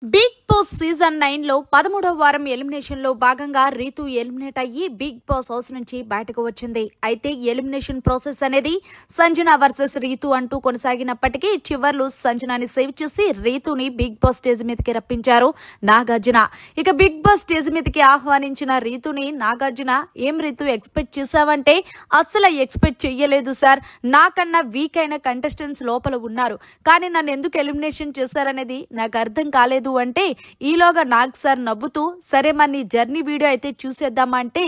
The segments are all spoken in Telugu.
బిగ్ బాస్ సీజన్ 9 లో 13వ వారం ఎలిమినేషన్ లో భాగంగా రీతు ఎలిమినేట్ అయ్యి బిగ్ బాస్ హౌస్ నుంచి బయటకు వచ్చింది. అయితే ఎలిమినేషన్ ప్రాసెస్ అనేది సంజన వర్సెస్ రీతు అంటూ కొనసాగినప్పటికీ చివర్లో సంజనాని సేవ్ చేసి రీతుని బిగ్ బాస్ స్టేజ్ మీదకి రప్పించారు నాగార్జున. ఇక బిగ్ బాస్ స్టేజ్ మీదకి ఆహ్వానించిన రీతుని నాగార్జున, ఏం రీతు ఎక్స్పెక్ట్ చేశావంటే అస్సలు ఎక్స్పెక్ట్ చెయ్యలేదు సార్, నాకన్నా వీక్ అయిన కంటెస్టెంట్స్ లోపల ఉన్నారు, కానీ నన్ను ఎందుకు ఎలిమినేషన్ చేశారనేది నాకు అర్థం కాలేదు అంటే ఈలోగా నాగ్ సార్ నవ్వుతూ, సరే మరి నీ జర్నీ వీడియో అయితే చూసేద్దామా అంటే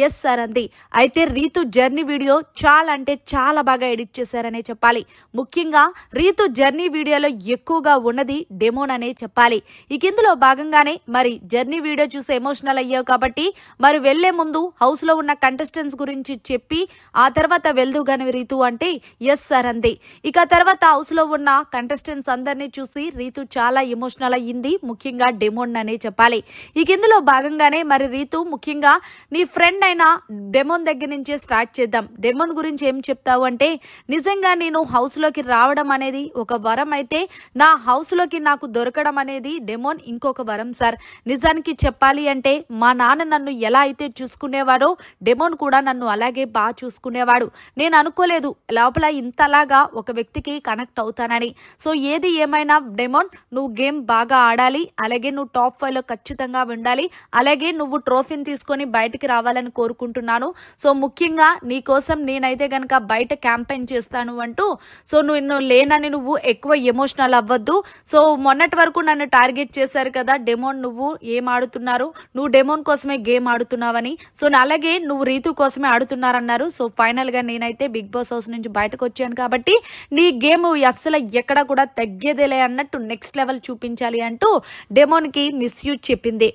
ఎస్ సార్ అంది. అయితే రీతు జర్నీ వీడియో చాలా అంటే చాలా బాగా ఎడిట్ చేశారనే చెప్పాలి. ముఖ్యంగా రీతు జర్నీ వీడియోలో ఎక్కువగా ఉన్నది డెమోన్ అనే చెప్పాలి. ఇక ఇందులో భాగంగానే మరి జర్నీ వీడియో చూసి ఎమోషనల్ అయ్యావు కాబట్టి మరి వెళ్లే ముందు హౌస్ లో ఉన్న కంటెస్టెంట్స్ గురించి చెప్పి ఆ తర్వాత వెళ్దుగాని రీతు అంటే ఎస్ సార్ అంది. ఇక తర్వాత హౌస్ లో ఉన్న కంటెస్టెంట్స్ అందరినీ చూసి రీతు చాలా ఎమోషనల్ అయ్యింది, ముఖ్యంగా డెమోన్ అనే చెప్పాలి. ఇక ఇందులో భాగంగానే మరి రీతు ముఖ్యంగా నీ ఫ్రెండ్ అయిన డెమోన్ దగ్గర నుంచే స్టార్ట్ చేద్దాం. డెమోన్ గురించి ఏం చెప్తావు అంటే, నిజంగా నేను హౌస్ లోకి రావడం అనేది ఒక వరం అయితే నా హౌస్ లోకి నాకు దొరకడం అనేది డెమోన్ ఇంకొక వరం సార్. నిజానికి చెప్పాలి అంటే మా నాన్న నన్ను ఎలా అయితే చూసుకునేవాడో డెమోన్ కూడా నన్ను అలాగే బాగా చూసుకునేవాడు. నేను అనుకోలేదు లోపల ఇంతలాగా ఒక వ్యక్తికి కనెక్ట్ అవుతానని. సో ఏది ఏమైనా డెమోన్, నువ్వు గేమ్ బాగా ఆడాలి, అలాగే నువ్వు టాప్ 5 లో ఖచ్చితంగా ఉండాలి, అలాగే నువ్వు ట్రోఫీని తీసుకొని బయటికి రావాలని కోరుకుంటున్నాను. సో ముఖ్యంగా నీ కోసం నేనైతే గనక బయట క్యాంపెయిన్ చేస్తాను అంటూ, సో నువ్వు లేనని నువ్వు ఎక్కువ ఎమోషనల్ అవ్వద్దు. సో మొన్నటి వరకు నన్ను టార్గెట్ చేశారు కదా డెమోన్, నువ్వు ఏం ఆడుతున్నారు, నువ్వు డెమోన్ కోసమే గేమ్ ఆడుతున్నావని, సో అలాగే నువ్వు రీతు కోసమే ఆడుతున్నారన్నారు. సో ఫైనల్ గా నేనైతే బిగ్ బాస్ హౌస్ నుంచి బయటకు వచ్చాను కాబట్టి నీ గేమ్ అస్సలు ఎక్కడ కూడా తగ్గేదేలే అన్నట్టు నెక్స్ట్ లెవెల్ చూపించాలి అంటూ డెమోన్ కి మిస్యూజ్ చెప్పింది.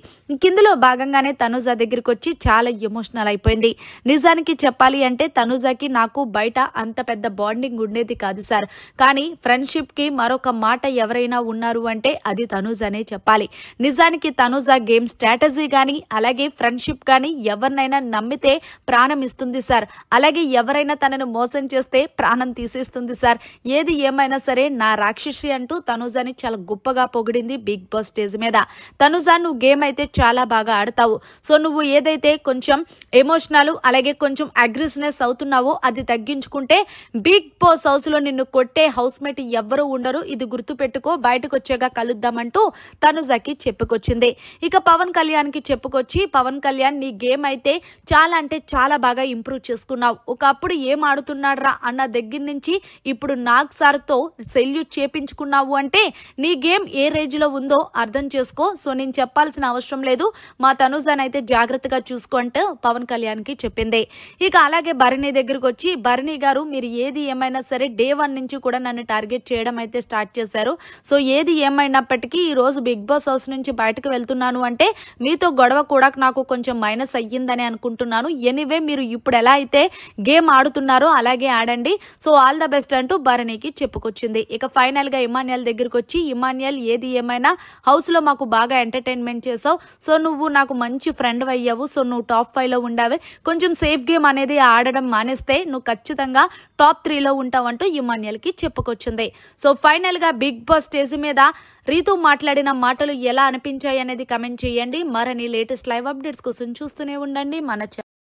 కిందలో భాగంగానే తనుజ దగ్గరికి వచ్చి చాలా ఎమోషనల్ అయిపోయింది. నిజానికి చెప్పాలి అంటే తనుజకి నాకు బయట అంత పెద్ద బాండింగ్ ఉండేది కాదు సార్, కానీ ఫ్రెండ్షిప్ కి మరొక మాట ఎవరైనా ఉన్నారు అంటే అది తనుజ అనే చెప్పాలి. నిజానికి తనుజ గేమ్ స్ట్రాటజీ గానీ అలాగే ఫ్రెండ్షిప్ గానీ ఎవరినైనా నమ్మితే ప్రాణం ఇస్తుంది సార్, అలాగే ఎవరైనా తనను మోసం చేస్తే ప్రాణం తీసేస్తుంది సార్. ఏది ఏమైనా సరే నా రాక్షసి అంటూ తనుజని చాలా గొప్పగా పొగిడింది బిగ్ బాస్ స్టేజ్ మీద. తనుజ, నువ్వు గేమ్ అయితే చాలా బాగా ఆడతావు, సో నువ్వు ఏదైతే కొంచెం ఎమోషనల్ అలాగే కొంచెం అగ్రెసివ్నెస్ అవుతున్నావో అది తగ్గించుకుంటే బిగ్ బాస్ హౌస్ లో నిన్ను కొట్టే హౌస్ మేట్ ఎవ్వరూ ఉండరు, ఇది గుర్తు పెట్టుకో, బయటకు వచ్చాక కలుద్దామంటూ తనుజకి చెప్పుకొచ్చింది. ఇక పవన్ కళ్యాణ్ కి చెప్పుకొచ్చి, పవన్ కళ్యాణ్ నీ గేమ్ అయితే చాలా అంటే చాలా బాగా ఇంప్రూవ్ చేసుకున్నావు, ఒకప్పుడు ఏం ఆడుతున్నాడ్రా అన్న దగ్గర నుంచి ఇప్పుడు నాగ్ సార్ తో సెల్యూట్ చేపించుకున్నావు అంటే నీ గేమ్ ఏ రేంజ్ లో ఉందో అర్థం చేసుకో. సో నేను చెప్పాల్సిన అవసరం లేదు, మా తనుజానైతే జాగ్రత్తగా చూసుకుంటూ పవన్ కళ్యాణ్ కి చెప్పింది. ఇక అలాగే భరణి దగ్గరకు వచ్చి, భరణి గారు మీరు ఏది ఏమైనా సరే డే 1 నుంచి కూడా నన్ను టార్గెట్ చేయడం అయితే స్టార్ట్ చేశారు. సో ఏది ఏమైనప్పటికీ ఈ రోజు బిగ్ బాస్ హౌస్ నుంచి బయటకు వెళ్తున్నాను అంటే మీతో గొడవ కూడా నాకు కొంచెం మైనస్ అయ్యిందని అనుకుంటున్నాను. ఎనీవే మీరు ఇప్పుడు ఎలా అయితే గేమ్ ఆడుతున్నారో అలాగే ఆడండి, సో ఆల్ ద బెస్ట్ అంటూ భరణికి చెప్పుకొచ్చింది. ఇక ఫైనల్ గా ఇమాన్యుయల్ దగ్గరకు వచ్చి, ఇమాన్యుయల్ ఏది ఏమైనా హౌస్ లో మాకు బాగా ఎంటర్టైన్మెంట్ చేసావు, సో నువ్వు నాకు మంచి ఫ్రెండ్ అయ్యావు, సో నువ్వు టాప్ 5 లో ఉండాలి, కొంచెం సేఫ్ గేమ్ అనేది ఆడడం మానేస్తే నువ్వు ఖచ్చితంగా టాప్ 3 లో ఉంటావంటూ ఇమాన్యుయల్ కి చెప్పుకొచ్చింది. సో ఫైనల్ గా బిగ్ బాస్ స్టేజ్ మీద రీతు మాట్లాడిన మాటలు ఎలా అనిపించాయి అనేది కమెంట్ చేయండి. మరిన్ని లేటెస్ట్ లైవ్ అప్డేట్స్ కోసం చూస్తూనే ఉండండి మన